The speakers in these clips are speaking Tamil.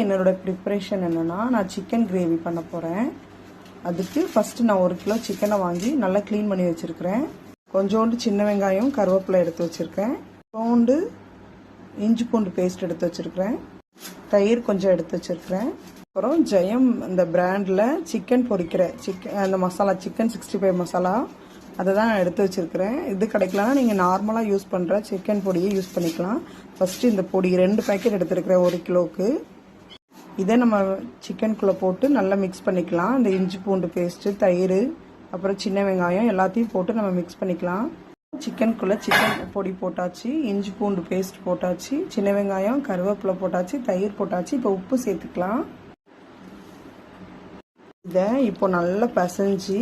என்னோட ப்ரிப்பரேஷன் என்னென்னா, நான் சிக்கன் கிரேவி பண்ண போகிறேன். அதுக்கு ஃபஸ்ட்டு நான் 1 கிலோ சிக்கனை வாங்கி நல்லா க்ளீன் பண்ணி வச்சுருக்கிறேன். கொஞ்சோண்டு சின்ன வெங்காயம் கருவேப்பிலை எடுத்து வச்சுருக்கேன். கொஞ்சோண்டு இஞ்சி பூண்டு பேஸ்ட் எடுத்து வச்சுருக்கிறேன். தயிர் கொஞ்சம் எடுத்து வச்சுருக்கிறேன். அப்புறம் ஜெயம் இந்த பிராண்டில் சிக்கன் பொரிக்கிற அந்த மசாலா சிக்கன் 65 மசாலா அதை தான் நான் எடுத்து வச்சுருக்கிறேன். இது கிடைக்கலனா நீங்கள் நார்மலாக யூஸ் பண்ணுற சிக்கன் பொடியை யூஸ் பண்ணிக்கலாம். ஃபஸ்ட்டு இந்த பொடி 2 பேக்கெட் எடுத்துருக்கிறேன் 1 கிலோவுக்கு. இதை நம்ம சிக்கனுக்குள்ளே போட்டு நல்லா மிக்ஸ் பண்ணிக்கலாம். இந்த இஞ்சி பூண்டு பேஸ்ட்டு, தயிர், அப்புறம் சின்ன வெங்காயம் எல்லாத்தையும் போட்டு நம்ம மிக்ஸ் பண்ணிக்கலாம். சிக்கனுக்குள்ளே சிக்கன் பொடி போட்டாச்சு, இஞ்சி பூண்டு பேஸ்ட் போட்டாச்சு, சின்ன வெங்காயம் கருவேப்பிலை போட்டாச்சு, தயிர் போட்டாச்சு. இப்போ உப்பு சேர்த்துக்கலாம். இதை இப்போ நல்லா பிசைஞ்சு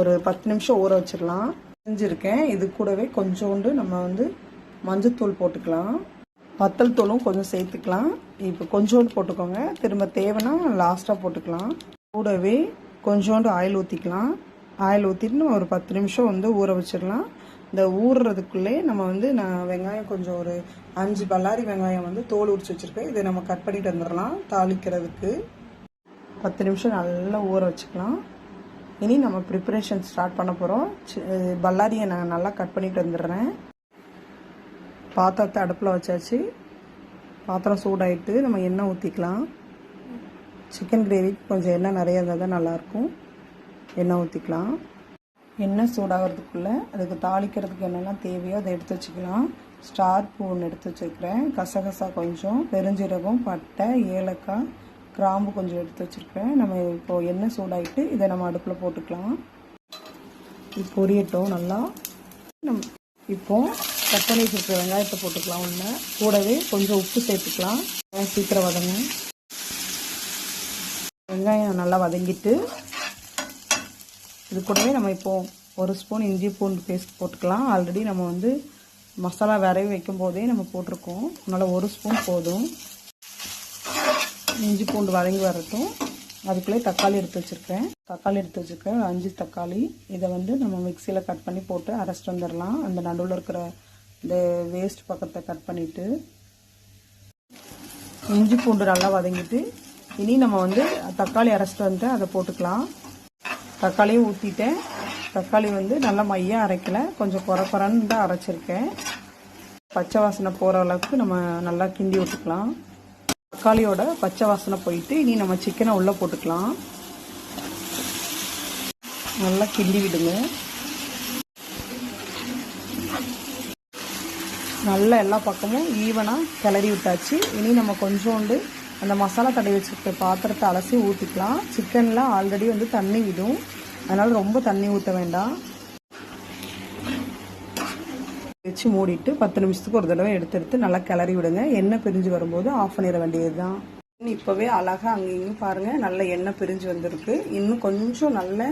ஒரு 10 நிமிஷம் ஊற வச்சிடலாம். செஞ்சுருக்கேன். இது கூடவே கொஞ்சோண்டு நம்ம மஞ்சத்தூள் போட்டுக்கலாம். வத்தல் தூளும் கொஞ்சம் சேர்த்துக்கலாம். இப்போ கொஞ்சோண்டு போட்டுக்கோங்க. திரும்ப தேவைன்னா லாஸ்ட்டாக போட்டுக்கலாம். கூடவே கொஞ்சோண்டு ஆயில் ஊற்றிக்கலாம். ஆயில் ஊற்றிட்டு நம்ம ஒரு 10 நிமிஷம் ஊற வச்சிடலாம். இந்த ஊறுறதுக்குள்ளே நம்ம நான் வெங்காயம் கொஞ்சம் ஒரு 5 பல்லாரி வெங்காயம் தோல் உரிச்சு வச்சுருக்கேன். இதை நம்ம கட் பண்ணிட்டு வந்துடலாம். தாளிக்கிறதுக்கு 10 நிமிஷம் நல்லா ஊற வச்சுக்கலாம். இனி நம்ம ப்ரிப்பரேஷன் ஸ்டார்ட் பண்ண போகிறோம். பல்லாரியை நான் நல்லா கட் பண்ணிட்டு வந்துடுறேன். பாத்திரத்தை அடுப்பில் வச்சாச்சு. பாத்திரம் சூடாயிட்டு நம்ம எண்ணெய் ஊற்றிக்கலாம். சிக்கன் கிரேவிக்கு கொஞ்சம் எண்ணெய் நிறைய இருந்தால் தான் நல்லாயிருக்கும். எண்ணெய் ஊற்றிக்கலாம். எண்ணெய் சூடாகிறதுக்குள்ளே அதுக்கு தாளிக்கிறதுக்கு என்னெல்லாம் தேவையோ அதை எடுத்து வச்சுக்கலாம். ஸ்டார் பூ ஒன்று எடுத்து வச்சுருக்கிறேன். கசகசா கொஞ்சம், பெருஞ்சீரகம், பட்டை, ஏலக்காய், கிராம்பு கொஞ்சம் எடுத்து வச்சுருக்கிறேன். நம்ம இப்போது எண்ணெய் சூடாயிட்டு இதை நம்ம அடுப்பில் போட்டுக்கலாம். இது பொரியட்டும் நல்லா. இப்போது கட் பண்ணி வச்சுருக்க வெங்காயத்தை போட்டுக்கலாம். ஒன்று கூடவே கொஞ்சம் உப்பு சேர்த்துக்கலாம். சீக்கிரம் வதங்க. வெங்காயம் நல்லா வதங்கிட்டு இது கூடவே நம்ம இப்போது 1 ஸ்பூன் இஞ்சி பூண்டு பேஸ்ட் போட்டுக்கலாம். ஆல்ரெடி நம்ம மசாலா வரைவி வைக்கும் போதே நம்ம போட்டிருக்கோம். அதனால் 1 ஸ்பூன் போதும். இஞ்சி பூண்டு வதங்கி வரட்டும். அதுக்குள்ளே தக்காளி எடுத்து வச்சுருக்கேன். 5 தக்காளி. இதை நம்ம மிக்சியில் கட் பண்ணி போட்டு அரைச்சிட்டு வந்துடலாம். அந்த நடுவில் இருக்கிற இந்த வேஸ்ட் பக்கத்தை கட் பண்ணிவிட்டு இஞ்சி பூண்டு நல்லா வதங்கிட்டு இனி நம்ம தக்காளி அரைச்சிட்டு வந்து அதை போட்டுக்கலாம். தக்காளியும் ஊற்றிட்டேன். தக்காளி நல்லா மையாக அரைக்கலை, கொஞ்சம் குறன்னு தான் அரைச்சிருக்கேன். பச்சை வாசனை போகிற அளவுக்கு நம்ம நல்லா கிண்டி விட்டுக்கலாம். தக்காளியோட பச்சை வாசனை போயிட்டு இனி நம்ம சிக்கனை உள்ளே போட்டுக்கலாம். நல்லா கிண்டி விடுங்க. நல்லா எல்லா பக்கமும் ஈவனாக கிளறி விட்டாச்சு. இனி நம்ம கொஞ்சோண்டு அந்த மசாலா தடவி வச்சுருக்க பாத்திரத்தை அலசி ஊற்றிக்கலாம். சிக்கனில் ஆல்ரெடி தண்ணி விடும், அதனால் ரொம்ப தண்ணி ஊற்ற வேண்டாம். வச்சு மூடிட்டு 10 நிமிஷத்துக்கு ஒரு தடவை எடுத்து நல்லா கிளறி விடுங்க. எண்ணெய் பிரிஞ்சு வரும்போது ஆஃப் பண்ணிட வேண்டியது தான். இப்போவே அழகாக அங்கேயும் பாருங்கள், நல்ல எண்ணெய் பிரிஞ்சு வந்திருக்கு. இன்னும் கொஞ்சம் நல்ல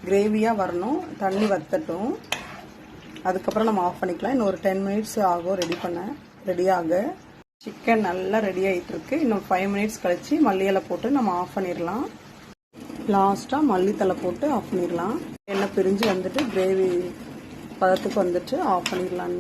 கிரேவியாக வரணும். தண்ணி வத்தட்டும். அதுக்கப்புறம் நம்ம ஆஃப் பண்ணிக்கலாம். இன்னும் ஒரு 10 மினிட்ஸ் ஆகும் ரெடியாக. சிக்கன் நல்லா ரெடி ஆகிட்டுருக்கு. இன்னும் 5 மினிட்ஸ் கழித்து மல்லி இலை போட்டு நம்ம ஆஃப் பண்ணிடலாம். லாஸ்ட்டாக மல்லித்தலை போட்டு ஆஃப் பண்ணிடலாம். எண்ணெய் பிரிஞ்சு கிரேவி பதத்துக்கு ஆஃப் பண்ணிடலாம்.